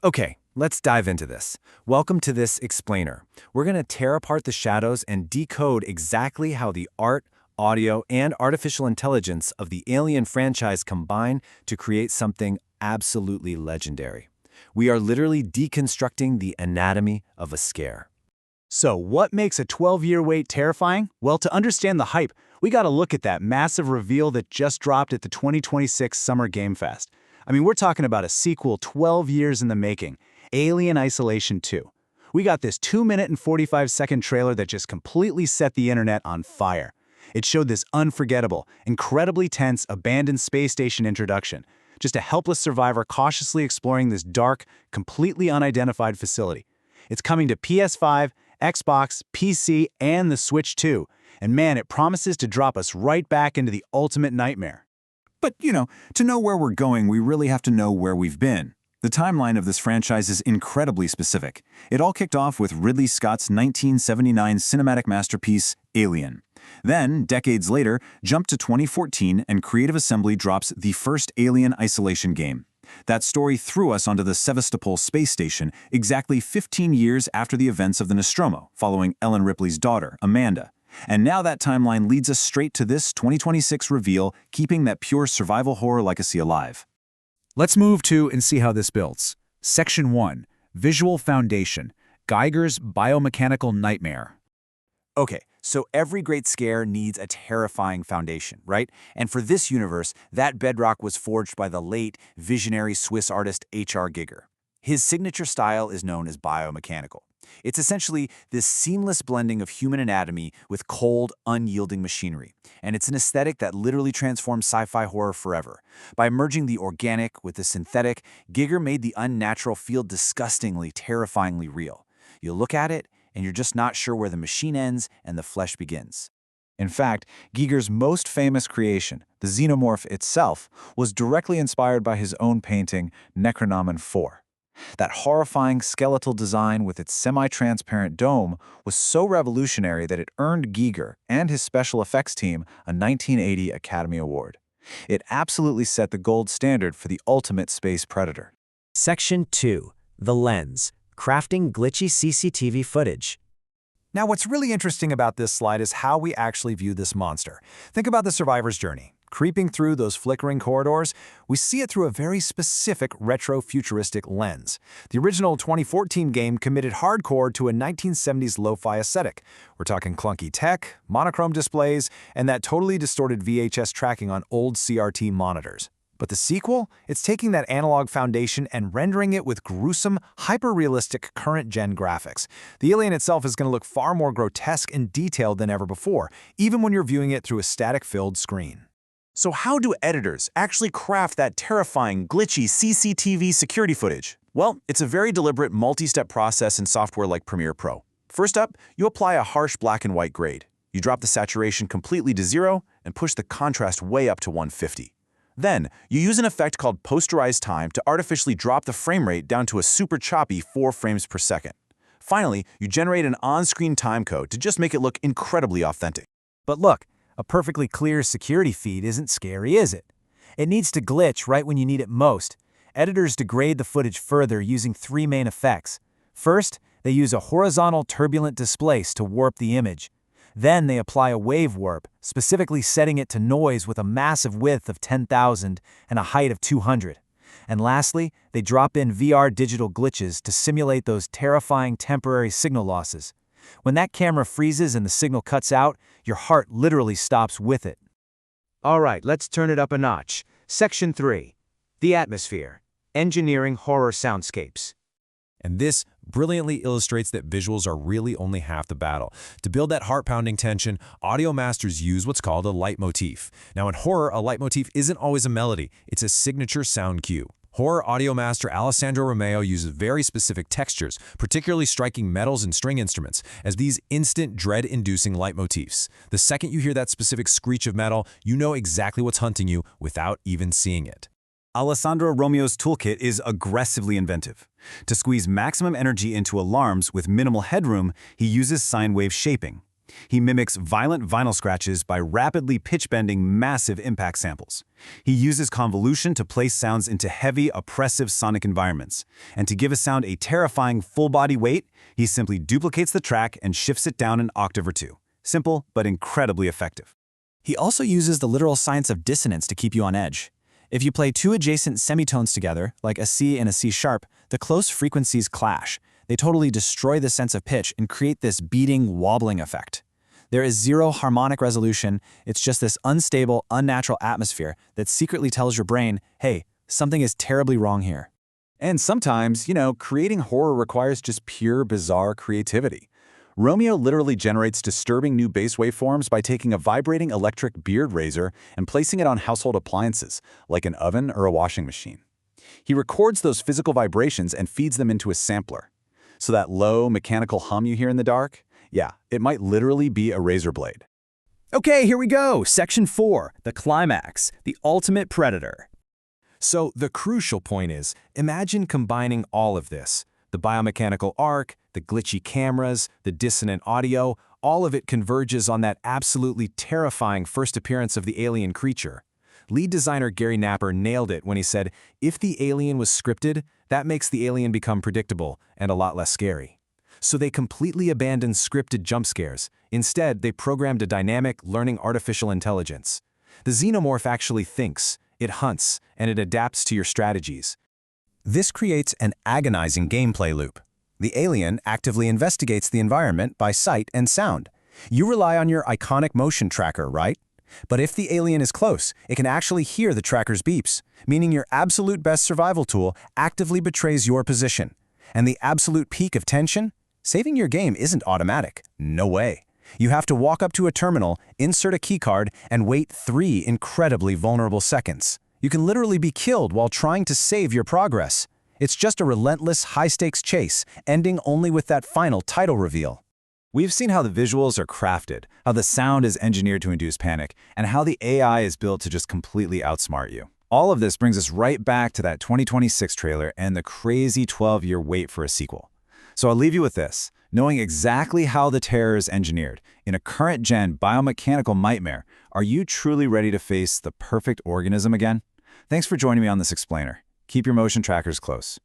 Okay, let's dive into this. Welcome to this explainer. We're going to tear apart the shadows and decode exactly how the art, audio, and artificial intelligence of the Alien franchise combine to create something absolutely legendary. We are literally deconstructing the anatomy of a scare. So, what makes a 12-year wait terrifying? Well, to understand the hype, we gotta look at that massive reveal that just dropped at the 2026 Summer Game Fest. I mean, we're talking about a sequel 12 years in the making, Alien Isolation 2. We got this 2-minute and 45-second trailer that just completely set the internet on fire. It showed this unforgettable, incredibly tense, abandoned space station introduction. Just a helpless survivor cautiously exploring this dark, completely unidentified facility. It's coming to PS5, Xbox, PC, and the Switch 2. And man, it promises to drop us right back into the ultimate nightmare. But, to know where we're going, we really have to know where we've been. The timeline of this franchise is incredibly specific. It all kicked off with Ridley Scott's 1979 cinematic masterpiece, Alien. Then, decades later, jumped to 2014 and Creative Assembly drops the first Alien Isolation game. That story threw us onto the Sevastopol space station exactly 15 years after the events of the Nostromo, following Ellen Ripley's daughter, Amanda. And now that timeline leads us straight to this 2026 reveal, keeping that pure survival horror legacy alive. Let's move to and see how this builds. Section 1. Visual Foundation. Geiger's Biomechanical Nightmare. Okay, so every great scare needs a terrifying foundation, right? And for this universe, that bedrock was forged by the late, visionary Swiss artist H.R. Giger. His signature style is known as biomechanical. It's essentially this seamless blending of human anatomy with cold, unyielding machinery. And it's an aesthetic that literally transforms sci-fi horror forever. By merging the organic with the synthetic, Giger made the unnatural feel disgustingly, terrifyingly real. You look at it, and you're just not sure where the machine ends and the flesh begins. In fact, Giger's most famous creation, the Xenomorph itself, was directly inspired by his own painting, Necronomicon 4. That horrifying skeletal design with its semi-transparent dome was so revolutionary that it earned Giger and his special effects team a 1980 Academy Award. It absolutely set the gold standard for the ultimate space predator. Section 2. The Lens. Crafting glitchy CCTV footage. Now, what's really interesting about this slide is how we actually view this monster. Think about the survivor's journey. Creeping through those flickering corridors, we see it through a very specific retro-futuristic lens. The original 2014 game committed hardcore to a 1970s lo-fi aesthetic. We're talking clunky tech, monochrome displays, and that totally distorted VHS tracking on old CRT monitors. But the sequel? It's taking that analog foundation and rendering it with gruesome, hyper-realistic current-gen graphics. The alien itself is going to look far more grotesque and detailed than ever before, even when you're viewing it through a static-filled screen. So how do editors actually craft that terrifying, glitchy CCTV security footage? Well, it's a very deliberate multi-step process in software like Premiere Pro. First up, you apply a harsh black and white grade. You drop the saturation completely to 0 and push the contrast way up to 150. Then, you use an effect called posterized time to artificially drop the frame rate down to a super choppy 4 frames per second. Finally, you generate an on-screen timecode to just make it look incredibly authentic. But look, a perfectly clear security feed isn't scary, is it? It needs to glitch right when you need it most. Editors degrade the footage further using 3 main effects. First, they use a horizontal turbulent displace to warp the image. Then they apply a wave warp, specifically setting it to noise with a massive width of 10,000 and a height of 200. And lastly, they drop in VR digital glitches to simulate those terrifying temporary signal losses. When that camera freezes and the signal cuts out, your heart literally stops with it. All right, let's turn it up a notch. Section 3. The Atmosphere. Engineering horror soundscapes. And this brilliantly illustrates that visuals are really only half the battle. To build that heart-pounding tension, audio masters use what's called a leitmotif. Now in horror, a leitmotif isn't always a melody, it's a signature sound cue. Horror audio master Alessandro Romeo uses very specific textures, particularly striking metals and string instruments, as these instant dread-inducing leitmotifs. The second you hear that specific screech of metal, you know exactly what's hunting you without even seeing it. Alessandro Romeo's toolkit is aggressively inventive. To squeeze maximum energy into alarms with minimal headroom, he uses sine wave shaping. He mimics violent vinyl scratches by rapidly pitch-bending massive impact samples. He uses convolution to place sounds into heavy, oppressive sonic environments. And to give a sound a terrifying full-body weight, he simply duplicates the track and shifts it down an octave or two. Simple, but incredibly effective. He also uses the literal science of dissonance to keep you on edge. If you play two adjacent semitones together, like a C and a C sharp, the close frequencies clash. They totally destroy the sense of pitch and create this beating, wobbling effect. There is zero harmonic resolution. It's just this unstable, unnatural atmosphere that secretly tells your brain, hey, something is terribly wrong here. And sometimes, creating horror requires just pure, bizarre creativity. Romeo literally generates disturbing new bass waveforms by taking a vibrating electric beard razor and placing it on household appliances, like an oven or a washing machine. He records those physical vibrations and feeds them into a sampler. So that low, mechanical hum you hear in the dark, yeah, it might literally be a razor blade. Okay, here we go. Section 4, the climax, the ultimate predator. So the crucial point is, imagine combining all of this. The biomechanical arc, the glitchy cameras, the dissonant audio, all of it converges on that absolutely terrifying first appearance of the alien creature. Lead designer Gary Napper nailed it when he said, if the alien was scripted, that makes the alien become predictable and a lot less scary. So they completely abandoned scripted jump scares. Instead, they programmed a dynamic, learning artificial intelligence. The Xenomorph actually thinks, it hunts, and it adapts to your strategies. This creates an agonizing gameplay loop. The alien actively investigates the environment by sight and sound. You rely on your iconic motion tracker, right? But if the alien is close, it can actually hear the tracker's beeps, meaning your absolute best survival tool actively betrays your position. And the absolute peak of tension? Saving your game isn't automatic. No way. You have to walk up to a terminal, insert a keycard, and wait 3 incredibly vulnerable seconds. You can literally be killed while trying to save your progress. It's just a relentless, high-stakes chase, ending only with that final title reveal. We've seen how the visuals are crafted, how the sound is engineered to induce panic, and how the AI is built to just completely outsmart you. All of this brings us right back to that 2026 trailer and the crazy 12-year wait for a sequel. So I'll leave you with this. Knowing exactly how the terror is engineered, in a current-gen biomechanical nightmare, are you truly ready to face the perfect organism again? Thanks for joining me on this explainer. Keep your motion trackers close.